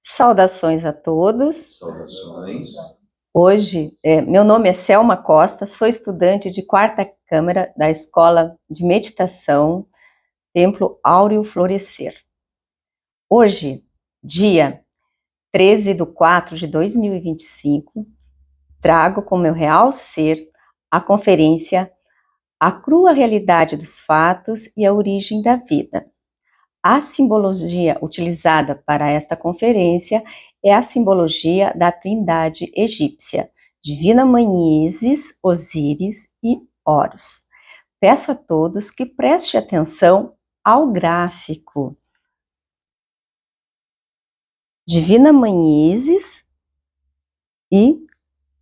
Saudações a todos. Saudações. Hoje, meu nome é Selma Costa, sou estudante de quarta câmara da Escola de Meditação Templo Áureo Florescer. Hoje, dia 13/4/2025, trago com meu real ser a conferência A Crua Realidade dos Fatos e a Origem da Vida. A simbologia utilizada para esta conferência é a simbologia da Trindade egípcia, Divina Mãe Isis, Osíris e Horus. Peço a todos que prestem atenção ao gráfico. Divina Mãe Isis e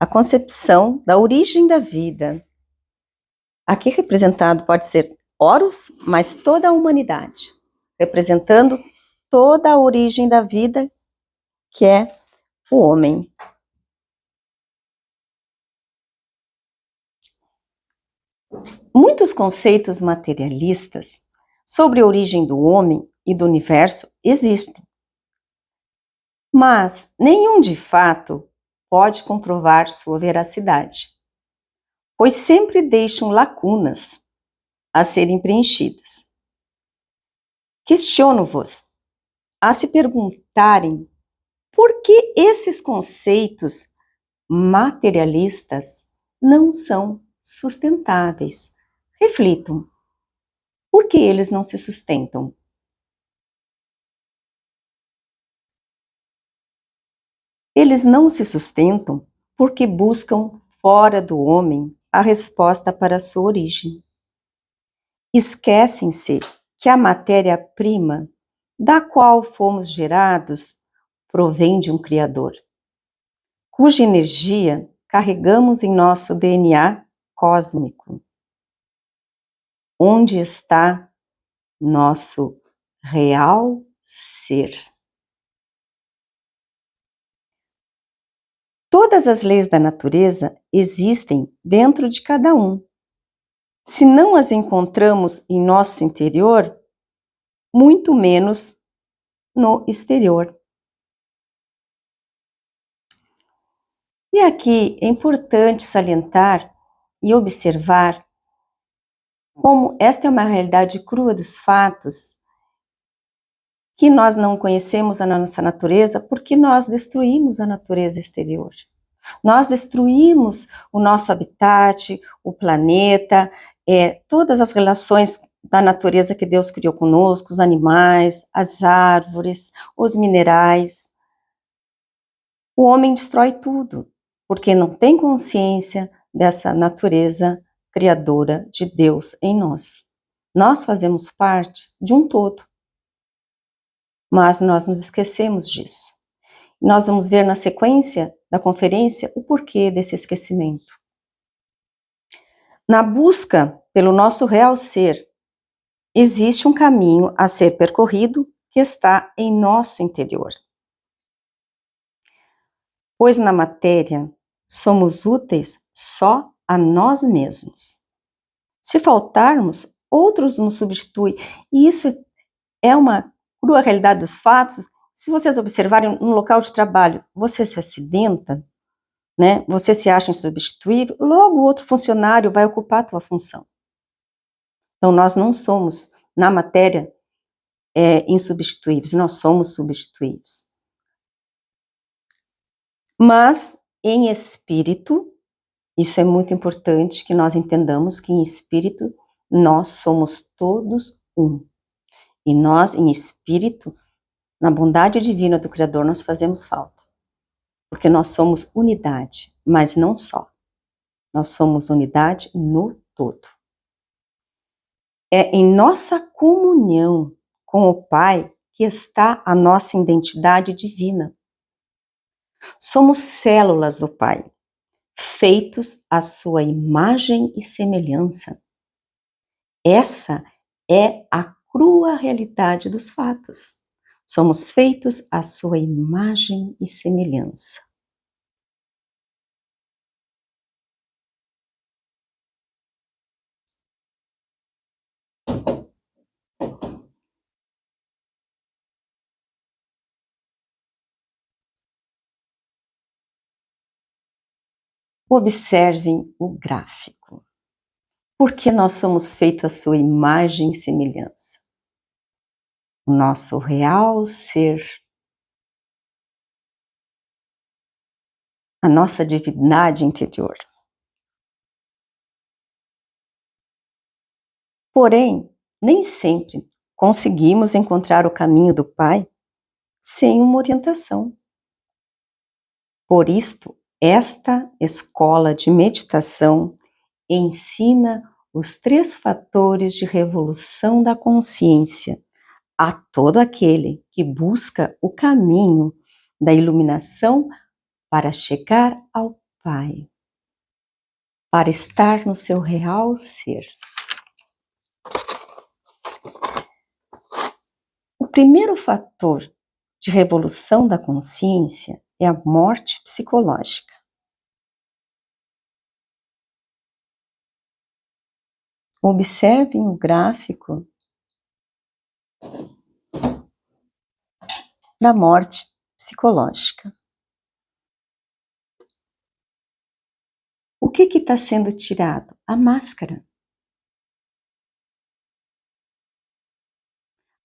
a concepção da origem da vida. Aqui representado pode ser Horus, mas toda a humanidade, representando toda a origem da vida, que é o homem. Muitos conceitos materialistas sobre a origem do homem e do universo existem, mas nenhum de fato pode comprovar sua veracidade, pois sempre deixam lacunas a serem preenchidas. Questiono-vos a se perguntarem por que esses conceitos materialistas não são sustentáveis. Reflitam. Por que eles não se sustentam? Eles não se sustentam porque buscam fora do homem a resposta para a sua origem. Esquecem-se que a matéria-prima da qual fomos gerados provém de um Criador, cuja energia carregamos em nosso DNA cósmico. Onde está nosso real ser? Todas as leis da natureza existem dentro de cada um. Se não as encontramos em nosso interior, muito menos no exterior. E aqui é importante salientar e observar como esta é uma realidade crua dos fatos, que nós não conhecemos a nossa natureza porque nós destruímos a natureza exterior. Nós destruímos o nosso habitat, o planeta, todas as relações da natureza que Deus criou conosco, os animais, as árvores, os minerais. O homem destrói tudo, porque não tem consciência dessa natureza criadora de Deus em nós. Nós fazemos parte de um todo, mas nós nos esquecemos disso. Nós vamos ver na sequência da conferência o porquê desse esquecimento. Na busca pelo nosso real ser, existe um caminho a ser percorrido que está em nosso interior. Pois na matéria somos úteis só a nós mesmos. Se faltarmos, outros nos substituem. E isso é uma crua realidade dos fatos. Se vocês observarem no local de trabalho, você se acidenta, né? Você se acha insubstituível, logo outro funcionário vai ocupar a tua função. Então nós não somos, na matéria, insubstituíveis, nós somos substituíveis. Mas em espírito, isso é muito importante que nós entendamos que em espírito nós somos todos um. E nós em espírito, na bondade divina do Criador, nós fazemos falta. Porque nós somos unidade, mas não só. Nós somos unidade no todo. É em nossa comunhão com o Pai que está a nossa identidade divina. Somos células do Pai, feitos à sua imagem e semelhança. Essa é a crua realidade dos fatos. Somos feitos à sua imagem e semelhança. Observem o gráfico, porque nós somos feitos à sua imagem e semelhança. O nosso real ser, a nossa divindade interior. Porém, nem sempre conseguimos encontrar o caminho do Pai sem uma orientação. Por isto, esta escola de meditação ensina os 3 fatores de revolução da consciência a todo aquele que busca o caminho da iluminação para chegar ao Pai, para estar no seu real ser. O primeiro fator de revolução da consciência é a morte psicológica. Observem o gráfico da morte psicológica. O que está sendo tirado? A máscara.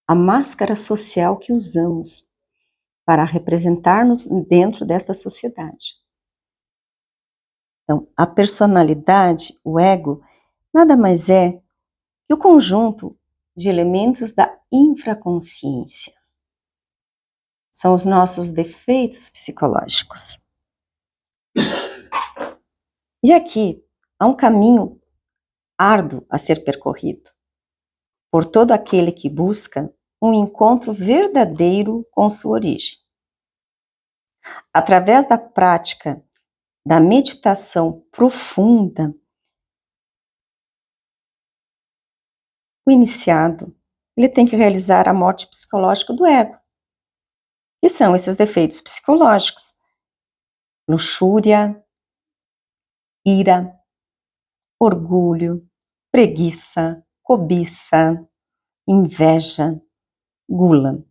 A máscara social que usamos para representar-nos dentro desta sociedade. Então, a personalidade, o ego, nada mais é que o conjunto de elementos da infraconsciência. São os nossos defeitos psicológicos. E aqui há um caminho árduo a ser percorrido por todo aquele que busca um encontro verdadeiro com sua origem. Através da prática da meditação profunda, o iniciado, ele tem que realizar a morte psicológica do ego, que são esses defeitos psicológicos: luxúria, ira, orgulho, preguiça, cobiça, inveja, gula.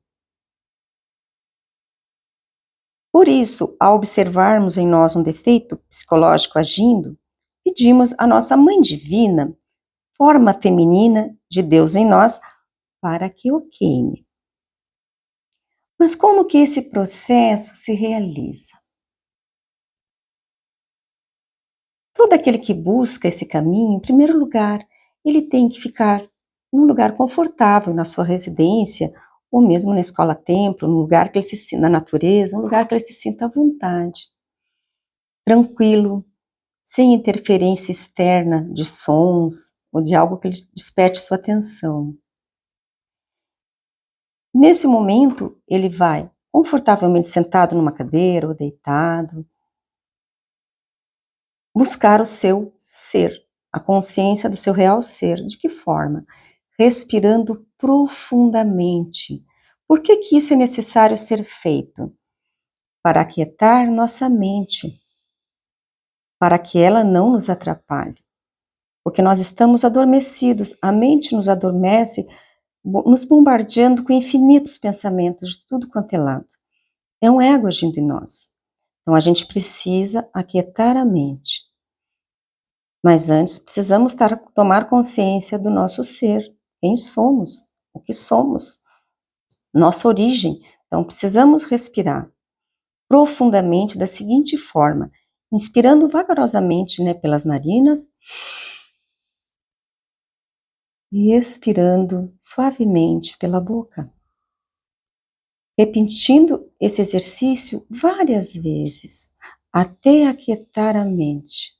Por isso, ao observarmos em nós um defeito psicológico agindo, pedimos à nossa Mãe Divina, forma feminina de Deus em nós, para que o queime. Mas como que esse processo se realiza? Todo aquele que busca esse caminho, em primeiro lugar, ele tem que ficar num lugar confortável, na sua residência, ou mesmo na escola-templo, num lugar que ele se sinta na natureza, um lugar que ele se sinta à vontade, tranquilo, sem interferência externa de sons ou de algo que desperte sua atenção. Nesse momento, ele vai confortavelmente sentado numa cadeira ou deitado, buscar o seu ser, a consciência do seu real ser. De que forma? Respirando profundamente. Por que isso é necessário ser feito? Para aquietar nossa mente, para que ela não nos atrapalhe. Porque nós estamos adormecidos, a mente nos adormece, nos bombardeando com infinitos pensamentos de tudo quanto é lado. É um ego agindo em nós. Então a gente precisa aquietar a mente. Mas antes precisamos tomar consciência do nosso ser, quem somos, o que somos, nossa origem. Então precisamos respirar profundamente da seguinte forma, inspirando vagarosamente, pelas narinas e expirando suavemente pela boca. Repetindo esse exercício várias vezes, até aquietar a mente.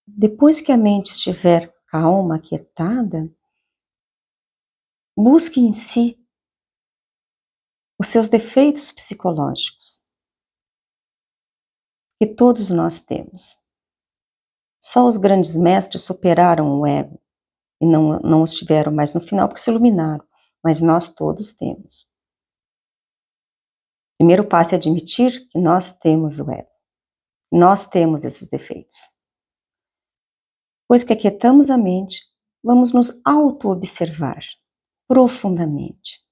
Depois que a mente estiver calma, aquietada, busque em si os seus defeitos psicológicos, que todos nós temos. Só os grandes mestres superaram o ego e não estiveram mais no final porque se iluminaram, mas nós todos temos. O primeiro passo é admitir que nós temos o ego, nós temos esses defeitos. Depois que aquietamos a mente, vamos nos auto-observar profundamente.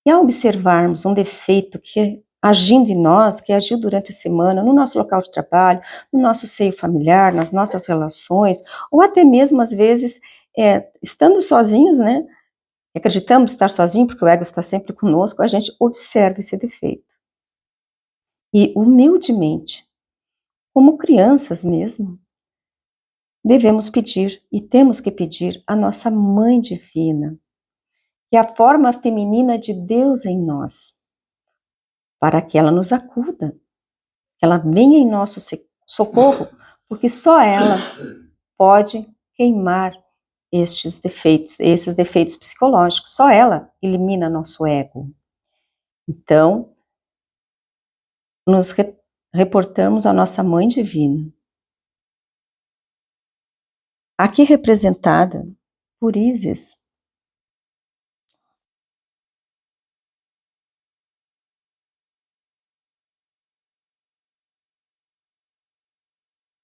E ao observarmos um defeito que agindo em nós, que agiu durante a semana, no nosso local de trabalho, no nosso seio familiar, nas nossas relações, ou até mesmo, às vezes, estando sozinhos, né? Acreditamos estar sozinho, porque o ego está sempre conosco, a gente observa esse defeito. E, humildemente, como crianças mesmo, devemos pedir, e temos que pedir, à nossa Mãe Divina, que é a forma feminina de Deus em nós, para que ela nos acuda, que ela venha em nosso socorro, porque só ela pode queimar esses defeitos psicológicos, só ela elimina nosso ego. Então, nos reportamos à nossa Mãe Divina, aqui representada por Ísis.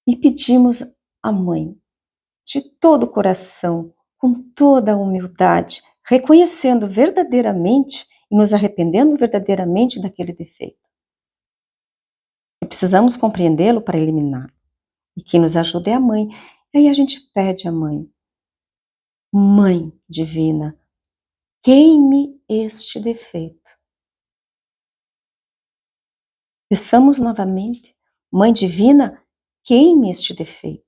E pedimos à Mãe, de todo o coração, com toda a humildade, reconhecendo verdadeiramente e nos arrependendo verdadeiramente daquele defeito. E precisamos compreendê-lo para eliminar. E quem nos ajuda é a Mãe. E aí a gente pede à Mãe, Mãe Divina, queime este defeito. Peçamos novamente, Mãe Divina, queime este defeito.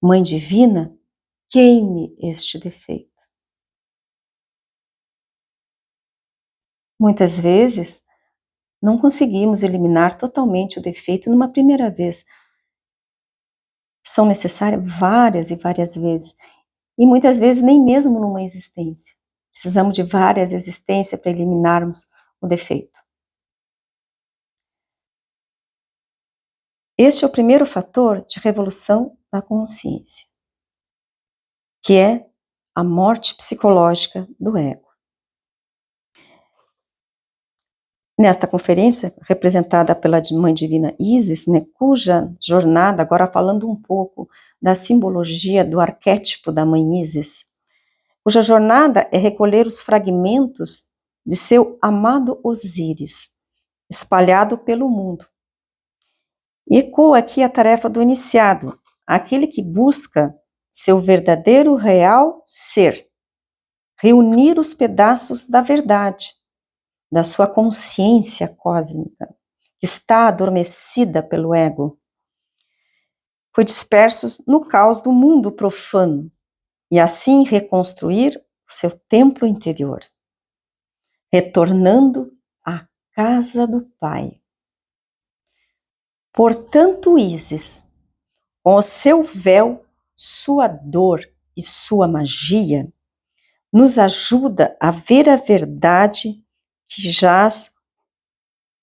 Mãe Divina, queime este defeito. Muitas vezes, não conseguimos eliminar totalmente o defeito numa primeira vez. São necessárias várias e várias vezes. E muitas vezes nem mesmo numa existência. Precisamos de várias existências para eliminarmos o defeito. Este é o primeiro fator de revolução da consciência, que é a morte psicológica do ego. Nesta conferência, representada pela Mãe Divina Ísis, né, cuja jornada, agora falando um pouco da simbologia do arquétipo da Mãe Ísis, cuja jornada é recolher os fragmentos de seu amado Osíris, espalhado pelo mundo. E ecoa aqui a tarefa do iniciado, aquele que busca seu verdadeiro real ser, reunir os pedaços da verdade, da sua consciência cósmica, que está adormecida pelo ego. Foi disperso no caos do mundo profano, e assim reconstruir o seu templo interior, retornando à casa do Pai. Portanto, Ísis, com o seu véu, sua dor e sua magia, nos ajuda a ver a verdade que jaz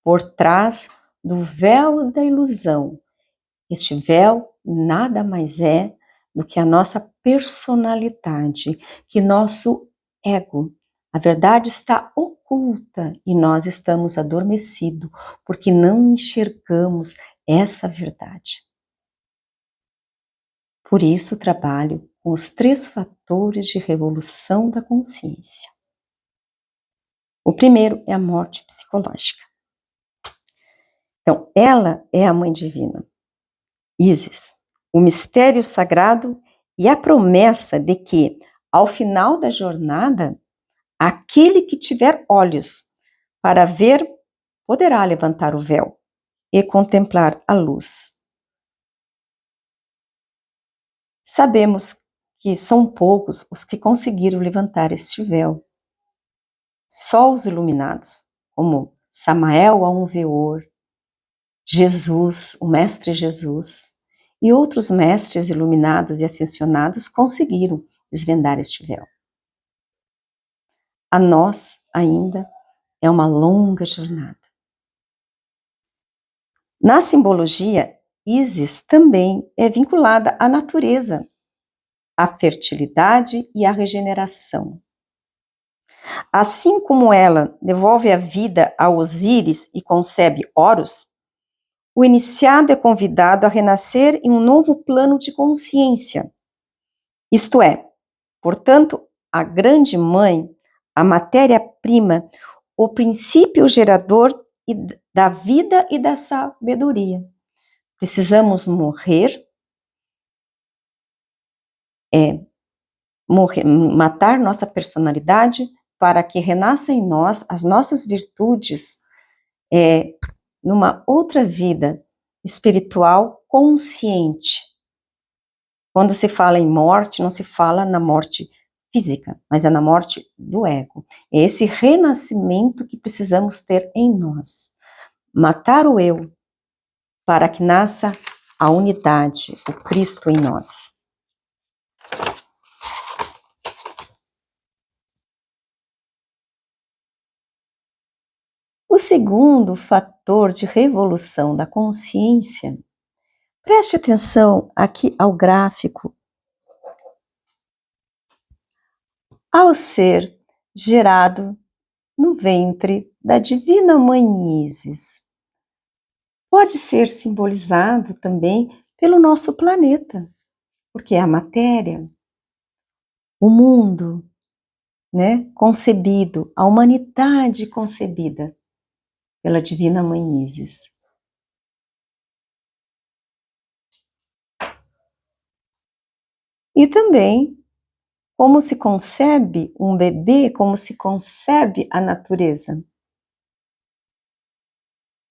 por trás do véu da ilusão. Este véu nada mais é do que a nossa personalidade, que nosso ego. A verdade está oculta e nós estamos adormecidos porque não enxergamos essa verdade. Por isso, trabalho com os 3 fatores de revolução da consciência. O primeiro é a morte psicológica. Então, ela é a Mãe Divina, Ísis, o mistério sagrado e a promessa de que, ao final da jornada, aquele que tiver olhos para ver poderá levantar o véu e contemplar a luz. Sabemos que são poucos os que conseguiram levantar este véu. Só os iluminados, como Samael Aunveor, Jesus, o Mestre Jesus, e outros mestres iluminados e ascensionados conseguiram desvendar este véu. A nós, ainda, é uma longa jornada. Na simbologia, Ísis também é vinculada à natureza, à fertilidade e à regeneração. Assim como ela devolve a vida a Osíris e concebe Horus, o iniciado é convidado a renascer em um novo plano de consciência. Isto é, portanto, a grande mãe, a matéria-prima, o princípio gerador da vida e da sabedoria. Precisamos morrer, matar nossa personalidade para que renasça em nós as nossas virtudes numa outra vida espiritual consciente. Quando se fala em morte, não se fala na morte física, mas é na morte do ego. É esse renascimento que precisamos ter em nós. Matar o eu para que nasça a unidade, o Cristo em nós. O segundo fator de revolução da consciência, preste atenção aqui ao gráfico. Ao ser gerado no ventre da divina Mãe Ísis, pode ser simbolizado também pelo nosso planeta, porque é a matéria, o mundo, né, concebido, a humanidade concebida pela divina Mãe Ísis. E também como se concebe um bebê, como se concebe a natureza.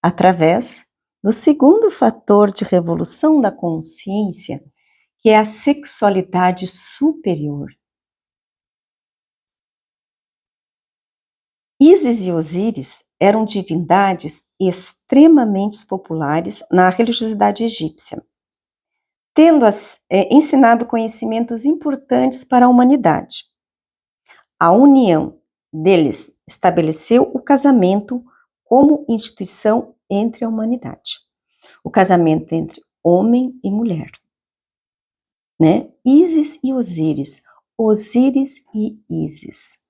Através do segundo fator de revolução da consciência, que é a sexualidade superior. Ísis e Osíris eram divindades extremamente populares na religiosidade egípcia, tendo ensinado conhecimentos importantes para a humanidade. A união deles estabeleceu o casamento como instituição entre a humanidade. O casamento entre homem e mulher. Né? Ísis e Osíris. Osíris e Ísis.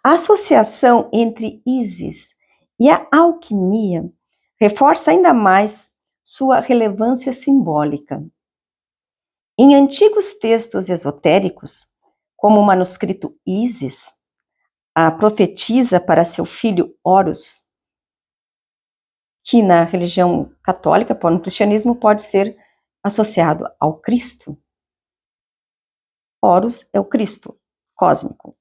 A associação entre Ísis e a alquimia reforça ainda mais sua relevância simbólica. Em antigos textos esotéricos, como o manuscrito Ísis, a profetisa para seu filho Horus, que na religião católica, no cristianismo, pode ser associado ao Cristo. Horus é o Cristo cósmico.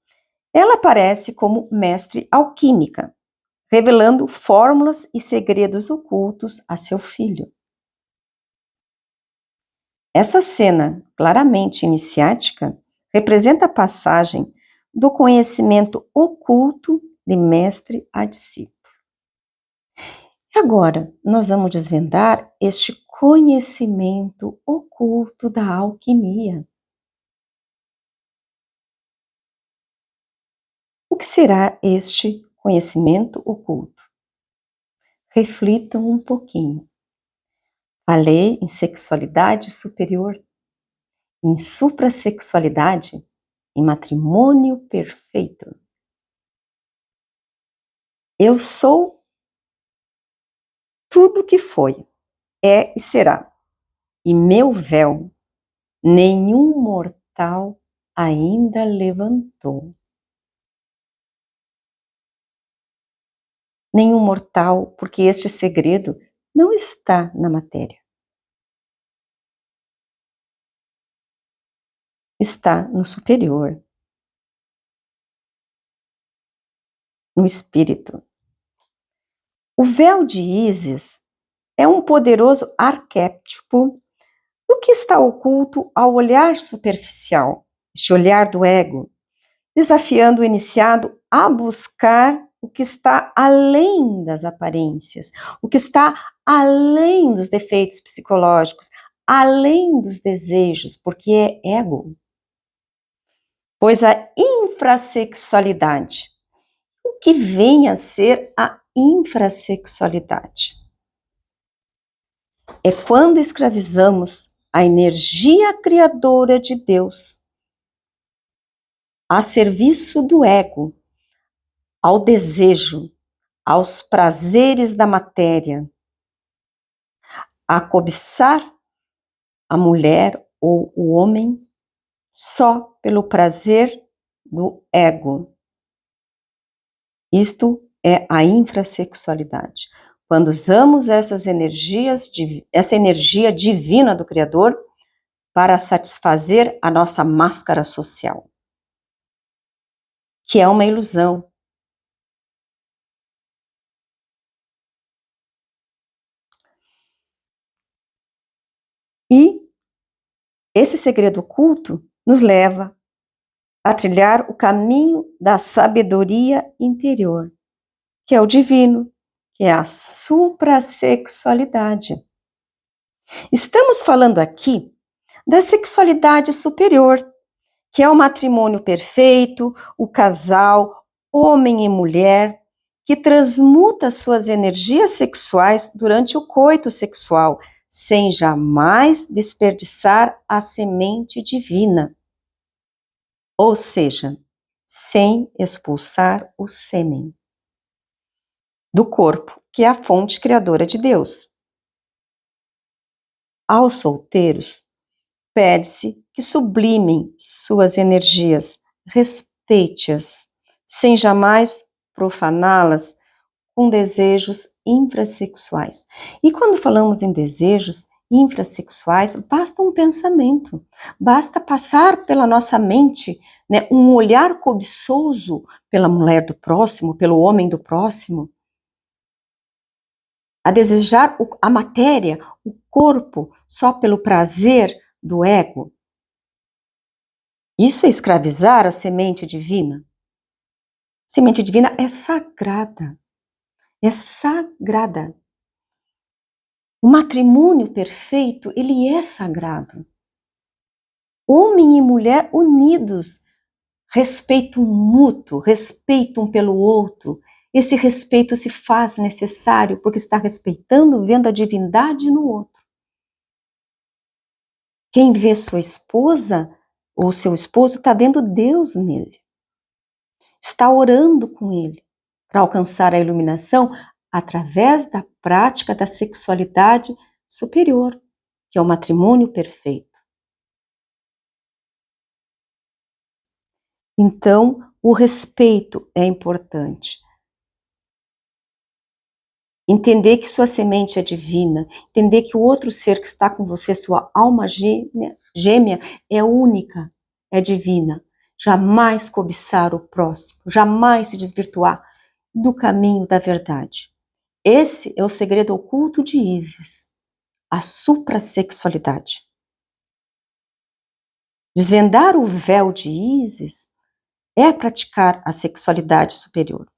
Ela aparece como mestre alquímica, revelando fórmulas e segredos ocultos a seu filho. Essa cena, claramente iniciática, representa a passagem do conhecimento oculto de mestre a discípulo. E agora, nós vamos desvendar este conhecimento oculto da alquimia. O que será este conhecimento oculto? Reflitam um pouquinho. Falei em sexualidade superior, em suprassexualidade, em matrimônio perfeito. Eu sou tudo que foi, é e será. E meu véu, nenhum mortal ainda levantou. Nenhum mortal, porque este segredo não está na matéria. Está no superior, no espírito. O véu de Ísis é um poderoso arquétipo do que está oculto ao olhar superficial, este olhar do ego, desafiando o iniciado a buscar o que está além das aparências, o que está além dos defeitos psicológicos, além dos desejos, porque é ego. Pois a infrassexualidade, o que vem a ser a infrassexualidade? É quando escravizamos a energia criadora de Deus a serviço do ego, ao desejo, aos prazeres da matéria, a cobiçar a mulher ou o homem só pelo prazer do ego. Isto é a infrassexualidade. Quando usamos essa energia divina do Criador para satisfazer a nossa máscara social, que é uma ilusão. E esse segredo oculto nos leva a trilhar o caminho da sabedoria interior, que é o divino, que é a suprassexualidade. Estamos falando aqui da sexualidade superior, que é o matrimônio perfeito, o casal, homem e mulher, que transmuta suas energias sexuais durante o coito sexual, sem jamais desperdiçar a semente divina. Ou seja, sem expulsar o sêmen do corpo, que é a fonte criadora de Deus. Aos solteiros, pede-se que sublimem suas energias, respeite-as, sem jamais profaná-las com desejos infrassexuais. E quando falamos em desejos infrassexuais, basta um pensamento, basta passar pela nossa mente, né, um olhar cobiçoso pela mulher do próximo, pelo homem do próximo, a desejar a matéria, o corpo, só pelo prazer do ego. Isso é escravizar a semente divina. A semente divina é sagrada. É sagrada. O matrimônio perfeito, ele é sagrado. Homem e mulher unidos, respeito mútuo, respeito um pelo outro. Esse respeito se faz necessário porque está respeitando, vendo a divindade no outro. Quem vê sua esposa ou seu esposo está vendo Deus nele. Está orando com ele para alcançar a iluminação através da prática da sexualidade superior, que é o matrimônio perfeito. Então, o respeito é importante. Entender que sua semente é divina, entender que o outro ser que está com você, sua alma gêmea, é única, é divina. Jamais cobiçar o próximo, jamais se desvirtuar do caminho da verdade. Esse é o segredo oculto de Ísis, a suprassexualidade. Desvendar o véu de Ísis é praticar a sexualidade superior.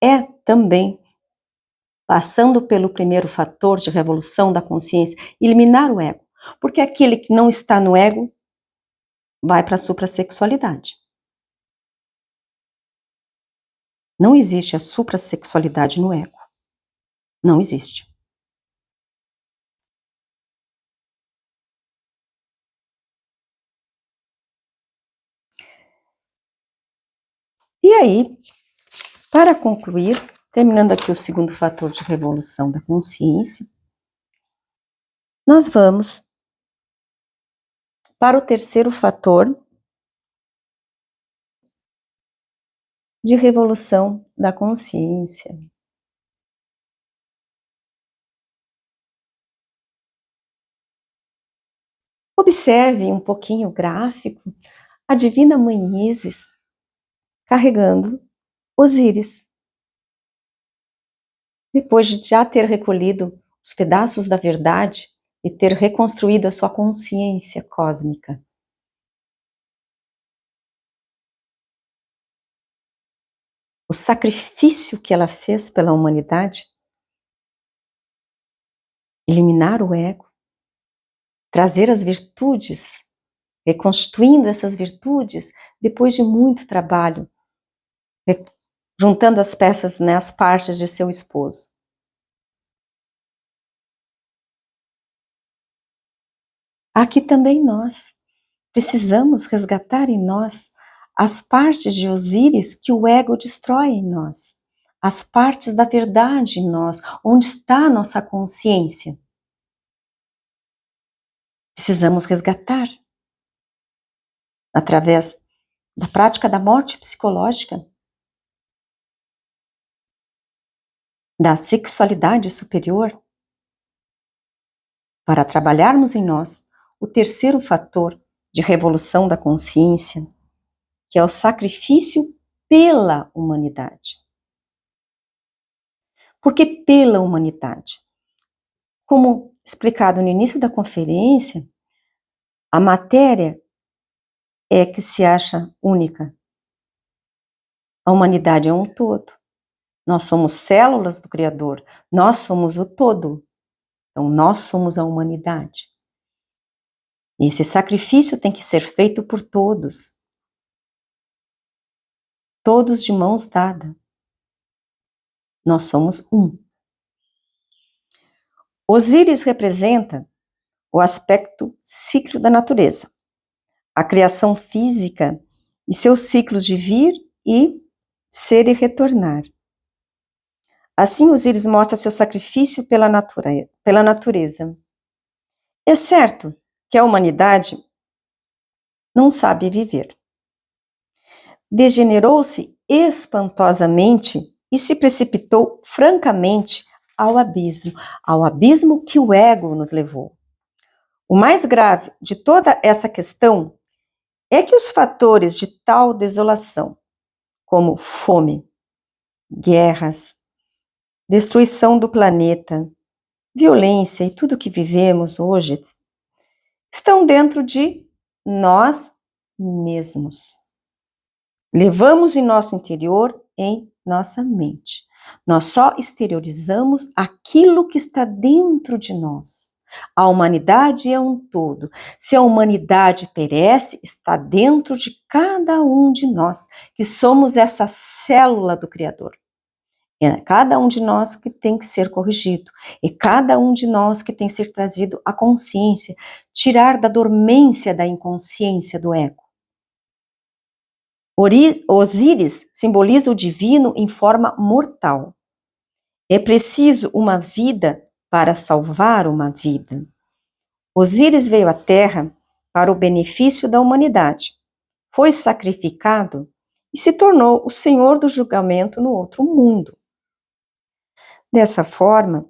É também, passando pelo primeiro fator de revolução da consciência, eliminar o ego. Porque aquele que não está no ego vai para a suprassexualidade. Não existe a suprassexualidade no ego. Não existe. E aí, para concluir, terminando aqui o segundo fator de revolução da consciência, nós vamos para o terceiro fator de revolução da consciência. Observe um pouquinho o gráfico, a divina mãe Ísis carregando Osíris. Depois de já ter recolhido os pedaços da verdade e ter reconstruído a sua consciência cósmica. O sacrifício que ela fez pela humanidade, eliminar o ego, trazer as virtudes, reconstruindo essas virtudes depois de muito trabalho, juntando as peças, né, as partes de seu esposo. Aqui também nós precisamos resgatar em nós as partes de Osíris que o ego destrói em nós, as partes da verdade em nós, onde está a nossa consciência. Precisamos resgatar através da prática da morte psicológica, da sexualidade superior, para trabalharmos em nós o terceiro fator de revolução da consciência, que é o sacrifício pela humanidade. Por que pela humanidade? Como explicado no início da conferência, a matéria é que se acha única. A humanidade é um todo. Nós somos células do Criador. Nós somos o todo. Então, nós somos a humanidade. E esse sacrifício tem que ser feito por todos. Todos de mãos dadas. Nós somos um. Osíris representa o aspecto cíclico da natureza, a criação física e seus ciclos de vir e ser e retornar. Assim, Osíris mostra seu sacrifício pela natureza. É certo que a humanidade não sabe viver. Degenerou-se espantosamente e se precipitou francamente ao abismo que o ego nos levou. O mais grave de toda essa questão é que os fatores de tal desolação, como fome, guerras, destruição do planeta, violência e tudo que vivemos hoje, estão dentro de nós mesmos. Levamos em nosso interior, em nossa mente. Nós só exteriorizamos aquilo que está dentro de nós. A humanidade é um todo. Se a humanidade perece, está dentro de cada um de nós, que somos essa célula do Criador. É cada um de nós que tem que ser corrigido. É cada um de nós que tem que ser trazido à consciência, tirar da dormência da inconsciência do ego. Osíris simboliza o divino em forma mortal. É preciso uma vida para salvar uma vida. Osíris veio à Terra para o benefício da humanidade. Foi sacrificado e se tornou o senhor do julgamento no outro mundo. Dessa forma,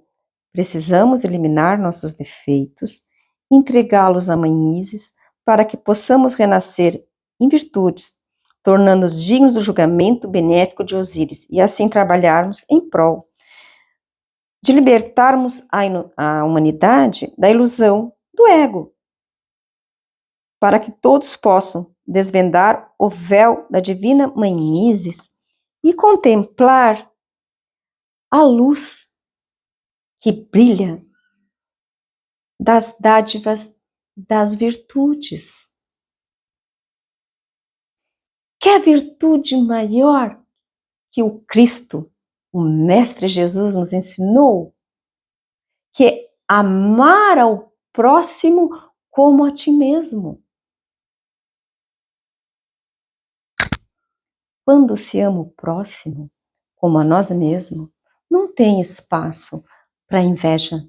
precisamos eliminar nossos defeitos, entregá-los a Mãe Ísis, para que possamos renascer em virtudes, tornando-nos dignos do julgamento benéfico de Osíris, e assim trabalharmos em prol de libertarmos a humanidade da ilusão do ego, para que todos possam desvendar o véu da divina Mãe Ísis e contemplar a luz que brilha das dádivas das virtudes. Quer virtude maior que o Cristo, o Mestre Jesus, nos ensinou? Que é amar ao próximo como a ti mesmo. Quando se ama o próximo como a nós mesmos, não tem espaço para inveja,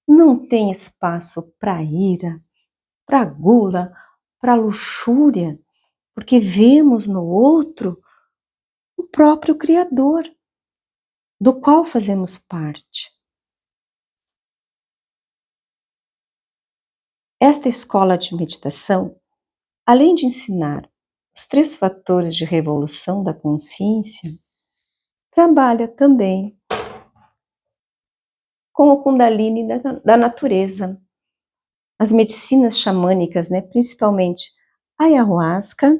não tem espaço para ira, para gula, para luxúria, porque vemos no outro o próprio Criador, do qual fazemos parte. Esta escola de meditação, além de ensinar os 3 fatores de revolução da consciência, trabalha também com o Kundalini da natureza, as medicinas xamânicas, né, principalmente a ayahuasca,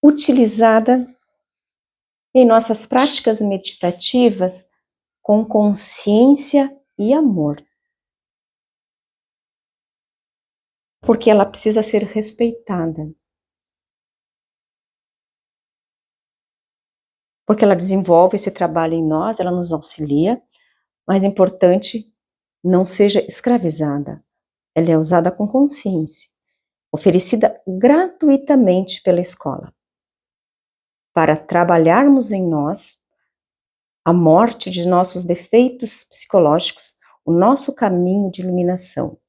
utilizada em nossas práticas meditativas com consciência e amor. Porque ela precisa ser respeitada. Porque ela desenvolve esse trabalho em nós, ela nos auxilia, mas é importante, não seja escravizada. Ela é usada com consciência, oferecida gratuitamente pela escola, para trabalharmos em nós a morte de nossos defeitos psicológicos, o nosso caminho de iluminação.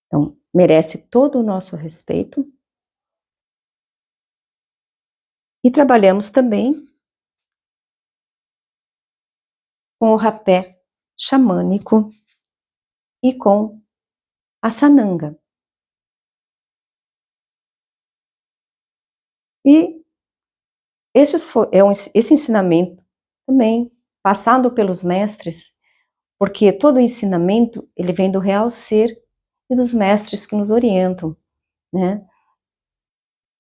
Então, merece todo o nosso respeito, E trabalhamos também com o rapé xamânico e com a sananga. E esse ensinamento também, passado pelos mestres, porque todo ensinamento ele vem do real ser e dos mestres que nos orientam, né?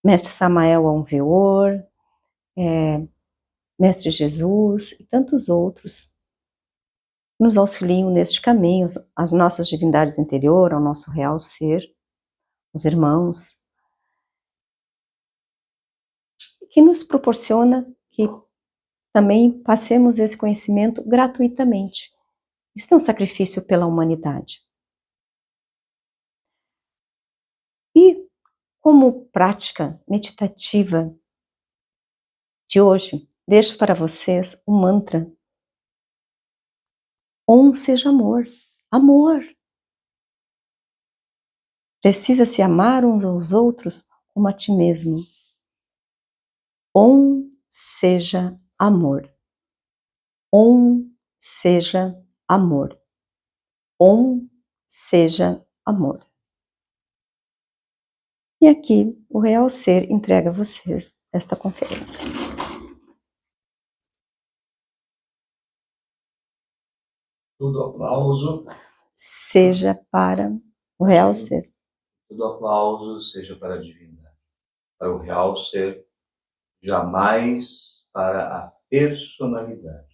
Mestre Samael Aunveor, Mestre Jesus e tantos outros que nos auxiliam neste caminho, as nossas divindades interior, ao nosso real ser, os irmãos, que nos proporciona que também passemos esse conhecimento gratuitamente. Isso é um sacrifício pela humanidade. E como prática meditativa de hoje, deixo para vocês o mantra Om seja amor. Amor. Precisa-se amar uns aos outros como a ti mesmo. Om seja amor. Om seja amor. Om seja amor. E aqui o Real Ser entrega a vocês esta conferência. Tudo aplauso. Seja para o Real Ser. Todo aplauso seja para a divindade, para o real ser, jamais para a personalidade.